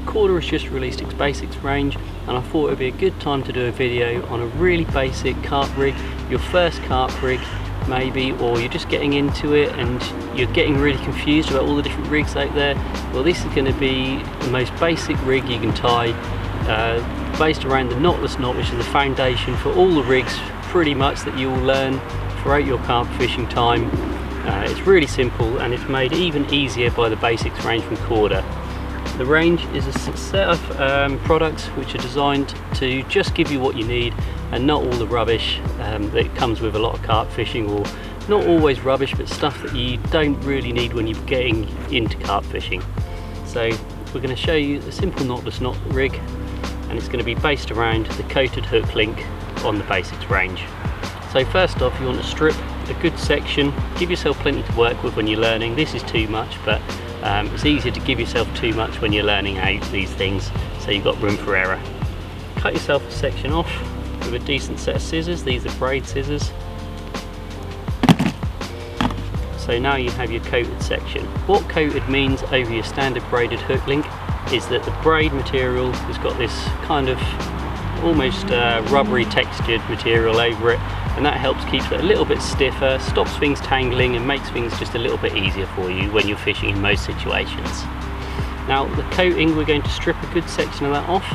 Korda has just released its basics range, and I thought it would be a good time to do a video on a really basic carp rig, your first carp rig maybe, or you're just getting into it and you're getting really confused about all the different rigs out there. Well, this is going to be the most basic rig you can tie, based around the knotless knot, which is the foundation for all the rigs pretty much that you will learn throughout your carp fishing time. It's really simple, and it's made even easier by the basics range from Korda. The range is a set of products which are designed to just give you what you need and not all the rubbish that comes with a lot of carp fishing, or not always rubbish, but stuff that you don't really need when you're getting into carp fishing. So we're going to show you a simple knotless knot rig, and it's going to be based around the coated hook link on the basics range. So first off, you want to strip a good section, give yourself plenty to work with when you're learning. This is too much, but it's easier to give yourself too much when you're learning out these things, so you've got room for error. Cut yourself a section off with a decent set of scissors. These are braid scissors. So now you have your coated section. What coated means over your standard braided hook link is that the braid material has got this kind of almost rubbery textured material over it, and that helps keep it a little bit stiffer, stops things tangling, and makes things just a little bit easier for you when you're fishing in most situations. Now the coating, we're going to strip a good section of that off.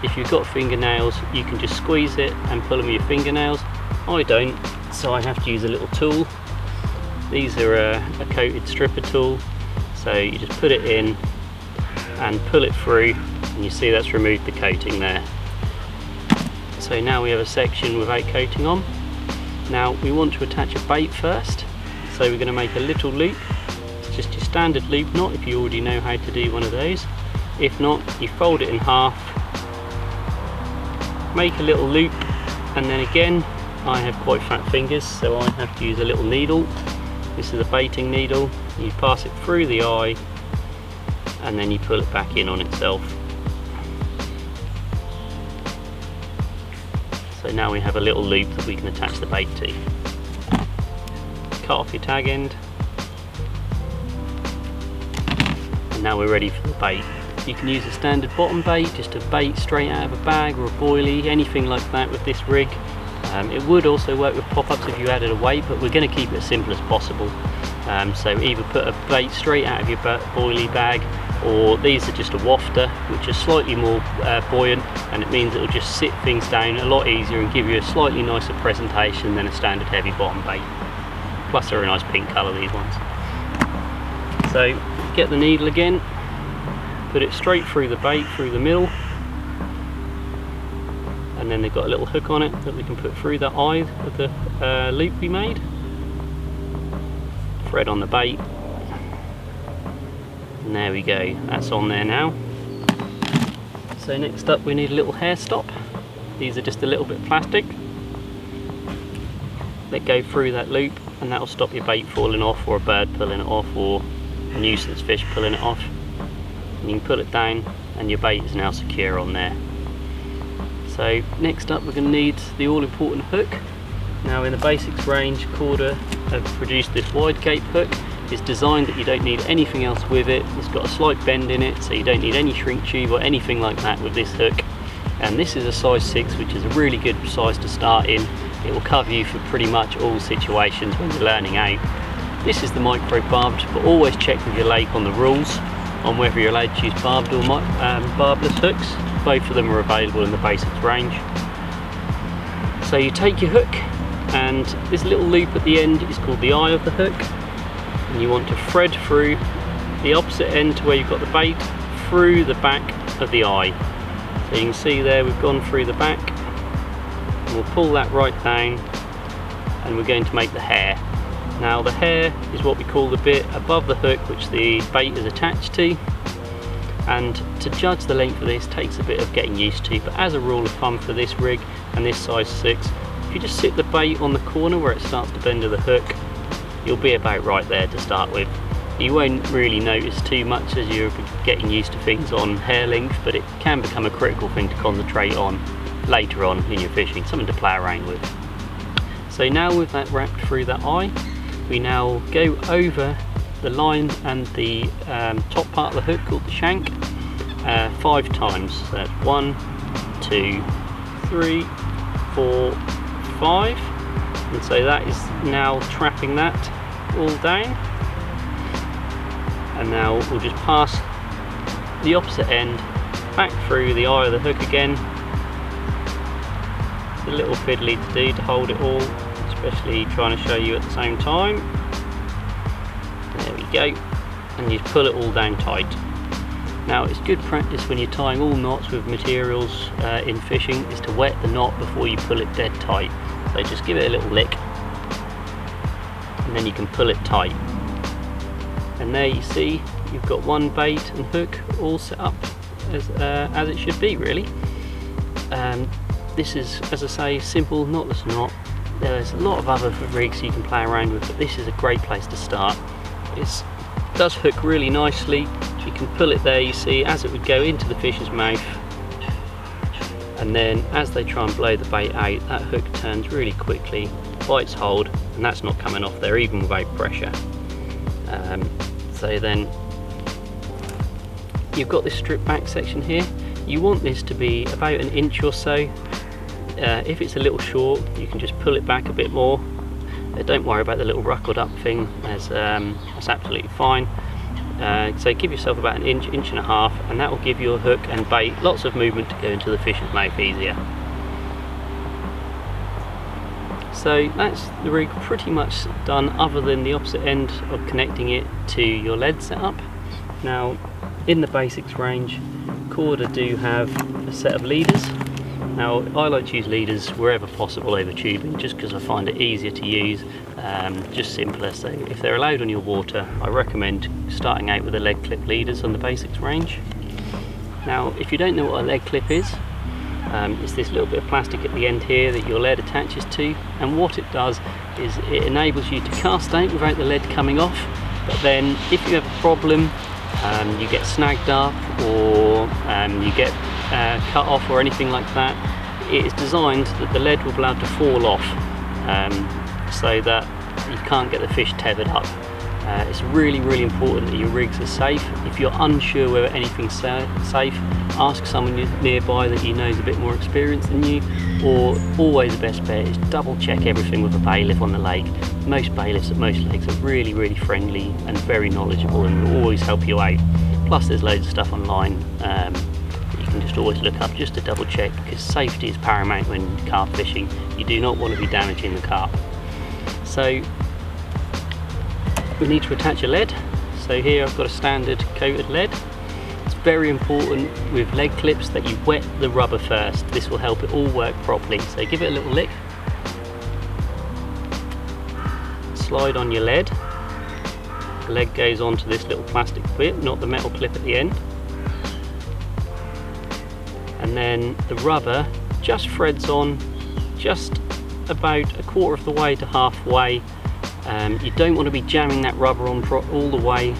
If you've got fingernails, you can just squeeze it and pull them with your fingernails. I don't, so I have to use a little tool. These are a coated stripper tool, so you just put it in and pull it through, and you see that's removed the coating there. So now we have a section without coating on. Now we want to attach a bait first, so we're going to make a little loop. It's just your standard loop knot if you already know how to do one of those. If not, you fold it in half, make a little loop, and then again, I have quite fat fingers, so I have to use a little needle. This is a baiting needle. You pass it through the eye, and then you pull it back in on itself. So now we have a little loop that we can attach the bait to. Cut off your tag end, and now we're ready for the bait. You can use a standard bottom bait, just a bait straight out of a bag or a boilie, anything like that with this rig. It would also work with pop-ups if you added a weight, but we're going to keep it as simple as possible. So either put a bait straight out of your boilie bag, or these are just a wafter, which is slightly more buoyant, and it means it will just sit things down a lot easier and give you a slightly nicer presentation than a standard heavy bottom bait. Plus they're a nice pink colour, these ones. So get the needle again, put it straight through the bait, through the middle, and then they've got a little hook on it that we can put through the eye of the loop we made. Thread on the bait, and there we go, that's on there now. So next up we need a little hair stop. These are just a little bit of plastic. Let go through that loop, and that will stop your bait falling off, or a bird pulling it off, or a nuisance fish pulling it off. And you can pull it down, and your bait is now secure on there. So next up we're going to need the all-important hook. Now in the basics range, Korda have produced this wide gape hook. It's designed that you don't need anything else with it. It's got a slight bend in it, so you don't need any shrink tube or anything like that with this hook. And this is a size 6, which is a really good size to start in. It will cover you for pretty much all situations when you're learning out. This is the micro barbed, but always check with your lake on the rules on whether you're allowed to use barbed or barbless hooks. Both of them are available in the basics range. So you take your hook, and this little loop at the end is called the eye of the hook, and you want to thread through the opposite end to where you've got the bait, through the back of the eye. So you can see there we've gone through the back, and we'll pull that right down, and we're going to make the hair. Now the hair is what we call the bit above the hook which the bait is attached to, and to judge the length of this takes a bit of getting used to, but as a rule of thumb for this rig and this size 6, if you just sit the bait on the corner where it starts to bend to the hook, you'll be about right there to start with. You won't really notice too much as you're getting used to things on hair length, but it can become a critical thing to concentrate on later on in your fishing, something to play around with. So now with that wrapped through that eye, we now go over the line and the top part of the hook called the shank, 5 times. So that's 1, 2, 3, 4, 5, and so that is now trapping that all down. And now we'll just pass the opposite end back through the eye of the hook again. It's a little fiddly to do to hold it all, especially trying to show you at the same time. There we go, and you pull it all down tight. Now it's good practice when you're tying all knots with materials in fishing is to wet the knot before you pull it dead tight. So just give it a little lick and then you can pull it tight. And there you see you've got one bait and hook all set up as it should be, really. This is, as I say, simple knotless knot. There's a lot of other rigs you can play around with, but this is a great place to start. It does hook really nicely. So you can pull it there, you see, as it would go into the fish's mouth, and then as they try and blow the bait out, that hook turns really quickly, bites hold, and that's not coming off there even without pressure. So then you've got this strip back section here. You want this to be about 1 inch or so. If it's a little short, you can just pull it back a bit more. Don't worry about the little ruckled up thing, that's absolutely fine. So give yourself about 1 inch, 1.5 inches, and that will give your hook and bait lots of movement to go into the fish's mouth easier. So that's the rig pretty much done, other than the opposite end of connecting it to your lead setup. Now in the Basics range, Korda do have a set of leaders. Now I like to use leaders wherever possible over tubing, just because I find it easier to use, just simpler. So if they're allowed on your water, I recommend starting out with the lead clip leaders on the Basics range. Now if you don't know what a lead clip is, it's this little bit of plastic at the end here that your lead attaches to, and what it does is it enables you to cast out without the lead coming off. But then if you have a problem, you get snagged up or you get cut off or anything like that, it is designed that the lead will be able to fall off, so that you can't get the fish tethered up. It's really, really important that your rigs are safe. If you're unsure whether anything's safe, ask someone nearby that you know is a bit more experienced than you, or always the best bet is double check everything with a bailiff on the lake. Most bailiffs at most lakes are really, really friendly and very knowledgeable and will always help you out. Plus there's loads of stuff online that you can just always look up just to double check, because safety is paramount when carp fishing. You do not want to be damaging the carp. So we need to attach a lead. So here I've got a standard coated lead. It's very important with lead clips that you wet the rubber first. This will help it all work properly. So give it a little lick. Slide on your lead. The lead goes onto this little plastic bit, not the metal clip at the end. And then the rubber just threads on just about 1/4 of the way to halfway. You don't want to be jamming that rubber on all the way.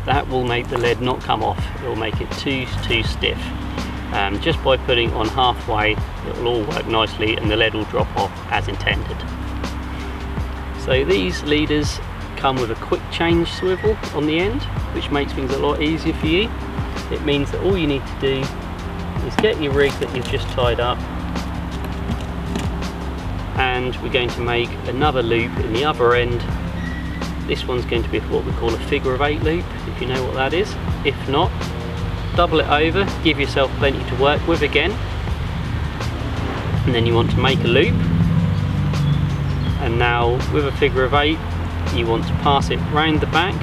That will make the lead not come off. It will make it too stiff. Just by putting on halfway, it will all work nicely and the lead will drop off as intended. So these leaders come with a quick change swivel on the end, which makes things a lot easier for you. It means that all you need to do is get your rig that you've just tied up, and we're going to make another loop in the other end. This one's going to be what we call a figure of 8 loop, if you know what that is. If not, double it over, give yourself plenty to work with again, and then you want to make a loop. And now with a figure of 8, you want to pass it round the back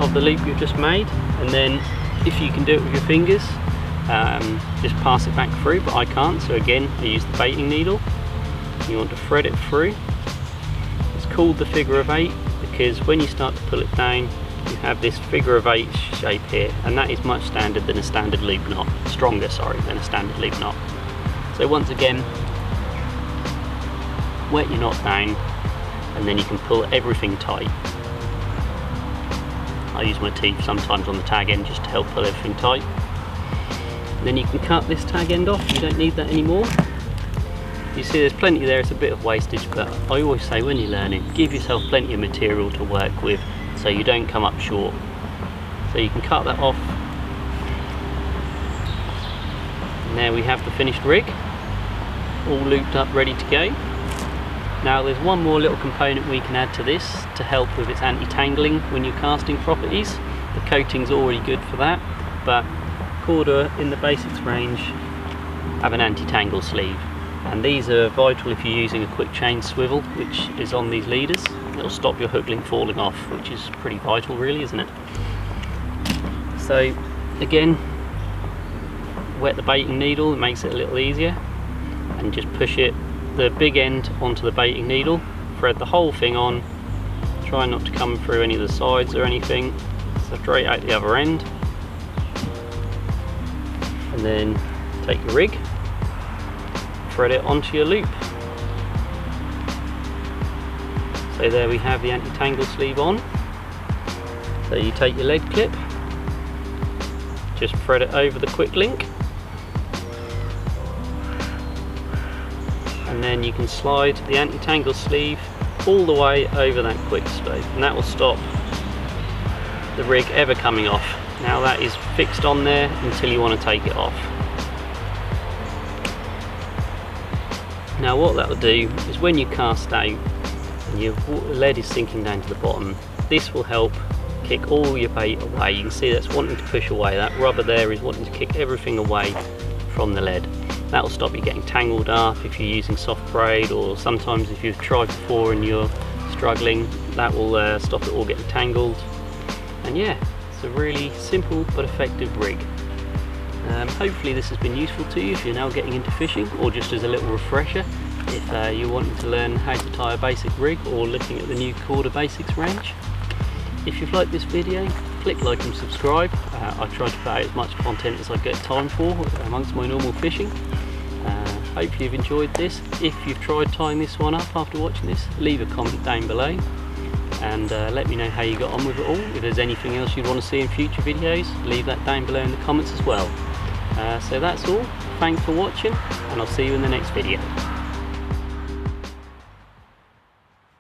of the loop you've just made, and then if you can do it with your fingers, just pass it back through, but I can't, so again I use the baiting needle. You want to thread it through. It's called the figure of 8 because when you start to pull it down, you have this figure of 8 shape here, and that is much standard than a standard loop knot, stronger, sorry, than a standard loop knot. So once again, wet your knot down, and then you can pull everything tight. I use my teeth sometimes on the tag end just to help pull everything tight. And then you can cut this tag end off, you don't need that anymore. You see there's plenty there, it's a bit of wastage, but I always say when you're learning, give yourself plenty of material to work with so you don't come up short. So you can cut that off, And there we have the finished rig, all looped up, ready to go. Now there's one more little component we can add to this to help with its anti-tangling when you're casting properties. The coating's already good for that, but Korda in the Basics range have an anti-tangle sleeve, and these are vital if you're using a quick chain swivel, which is on these leaders. It'll stop your hook link falling off, which is pretty vital really, isn't it? So again, wet the baiting needle, it makes it a little easier, and just push it, the big end, onto the baiting needle, thread the whole thing on, try not to come through any of the sides or anything, so straight out the other end, and then take your rig, thread it onto your loop. So there we have the anti-tangle sleeve on. So you take your lead clip, just thread it over the quick link, and then you can slide the anti-tangle sleeve all the way over that quick slope, and that will stop the rig ever coming off. Now that is fixed on there until you want to take it off. Now what that will do is when you cast out and your lead is sinking down to the bottom, this will help kick all your bait away. You can see that's wanting to push away, that rubber there is wanting to kick everything away from the lead. That will stop you getting tangled up if you're using soft braid, or sometimes if you've tried before and you're struggling, that will stop it all getting tangled. And yeah, it's a really simple but effective rig. Hopefully this has been useful to you if you're now getting into fishing, or just as a little refresher if you're wanting to learn how to tie a basic rig or looking at the new Korda Basix range. If you've liked this video, click like and subscribe. I try to put out as much content as I get time for amongst my normal fishing. Hopefully you've enjoyed this. If you've tried tying this one up after watching this, leave a comment down below and let me know how you got on with it all. If there's anything else you'd want to see in future videos, leave that down below in the comments as well. So that's all. Thanks for watching, and I'll see you in the next video.